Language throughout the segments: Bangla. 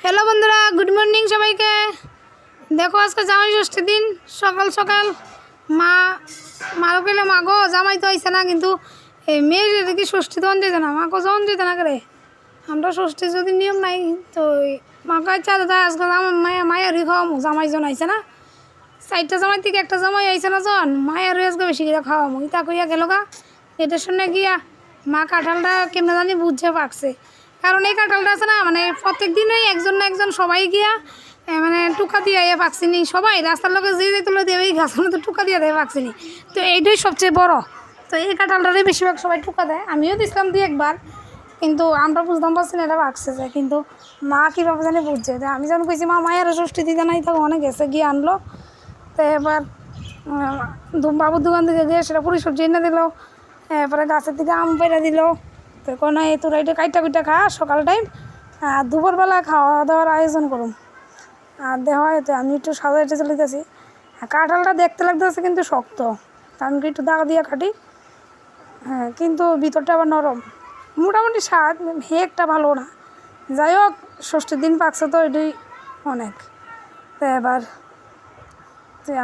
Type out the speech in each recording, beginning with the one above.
হ্যালো বন্ধুরা, গুড মর্নিং সবাইকে। দেখো আজকে জামাই ষষ্ঠীর দিন। সকাল সকাল মারও পেলে মাগো জামাই তো আইসে না, কিন্তু এই মেয়ের কি ষষ্ঠী তখন যেতে না, মাকে যখন যেতে না করে। আমরা ষষ্ঠী যদি নিয়ম নাই তো মাকে ইচ্ছা দাদা আজকে মায়েরই খাওয়ামো, জামাই জন আইসে না। 4টা জামাই থেকে একটা জামাই আইসে না জন, মায়েরই আজকে বেশি করে খাওয়ামো। ইতা কইয়া গেল গা এটার সঙ্গে গিয়া মা কাঁঠালটা কেমনে জানি বুঝছে পাকছে। কারণ এই কাঁঠালটা আছে না, মানে প্রত্যেক দিনই একজন না একজন সবাই গিয়া মানে টুকা দিয়ে পাকছিনি। সবাই রাস্তার লোকে যে তুলে দিয়ে ওই গাছের মধ্যে টুকা দিয়ে দেয় পাকছিনি। তো এইটাই সবচেয়ে বড়। তো এই কাঁঠালটারই বেশিরভাগ সবাই টুকা দেয়, আমিও দিছিলাম 2-1 বার, কিন্তু আমরা বুঝতাম পারছি না এটা পাকছে যে। কিন্তু মা কীভাবে জানি বুঝছে। তো আমি যখন কইছি মায়ের ষষ্ঠী দিতে নাই, তখন অনেক গেছে গিয়ে আনলো। তো এবার বাবুর দোকান থেকে গিয়ে সেটা পুরি সবজি এনে দিল। এরপরে গাছের থেকে আম পেড়ে দিল। তো কোনো এই তোরা এটা কাইটা খা সকাল টাইম, আর দুপুরবেলা খাওয়া দাওয়ার আয়োজন করুন। আর দেওয়া এতে আমি একটু সাজাইতে চলে গেছি। কাঁঠালটা দেখতে লাগতেছে কিন্তু শক্ত, আমি একটু দাগ দিয়ে কাটি। হ্যাঁ, কিন্তু ভিতরটা আবার নরম, মোটামুটি স্বাদ একটা ভালো না। যাই হোক, ষষ্ঠীর দিন পাকছে তো এটাই অনেক। তো এবার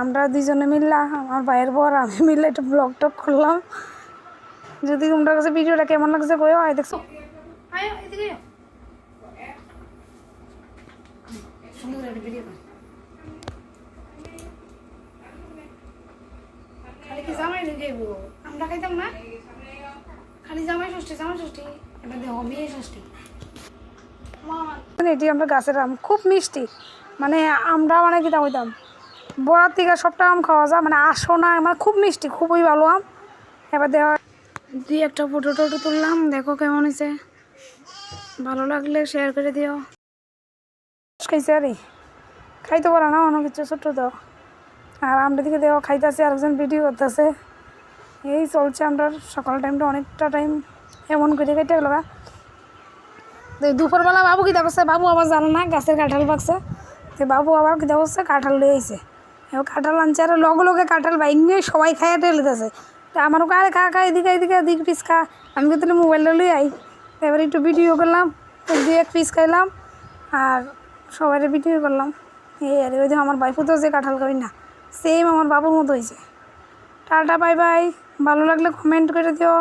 আমরা দুজনে মিললাম, আমার ভাইয়ের বর আমি মিললে একটু ব্লগ টক করলাম। যদি তোমরা কাছে ভিডিওটা কেমন লাগছে কইও। দেখছো খালি কি জামাই খাইব, আমরা খাইতাম না। খালি জামাই ষষ্ঠী এবার দেখো মেয়ে ষষ্ঠী। এটি আমরা গাছের আম, খুব মিষ্টি। মানে আমরা মানে কিতা হইতাম বড়ার থেকে সবটা আম খাওয়া যায়, মানে আসো না, মানে খুব মিষ্টি, খুবই ভালো আম। এবার দেওয়া 2-একটা ফটো টটো তুললাম। দেখো কেমন হয়েছে, ভালো লাগলে শেয়ার করে দিও। খাইছে আরে খাইতে পারে না অন্য কিছু ছোটো দাও। আর আমরা দিকে দেওয়া খাইতেছে, আরেকজন ভিডিও করতেছে। এই চলছে আমরা সকাল টাইমটা অনেকটা টাইম এমন করে কেটে গেল। দুপুরবেলা বাবু কী দেখছে, বাবু আবার জানে না গাছের কাঁঠাল পাকছে। তো বাবু আবার কী দেখছে কাঁঠাল লয়ে আইছে। এবার কাঁঠাল আনছে আর লগে কাঁঠাল বাইঙ্গে সবাই খাইয়া টেলে দিতেছে। তো আমার আরে খা এদিকে পিস খা। আমি কিন্তু মোবাইলটা লই আই, এবার একটু ভিডিও করলাম, 2-1 পিস খাইলাম আর সবাই ভিডিও করলাম। এই আর ওই যে আমার বাইফু তো যে কাঁঠাল খাবি না, সেম আমার বাবুর মতো হয়েছে। Tata, bye bye. ভালো লাগলে কমেন্ট করে দিও।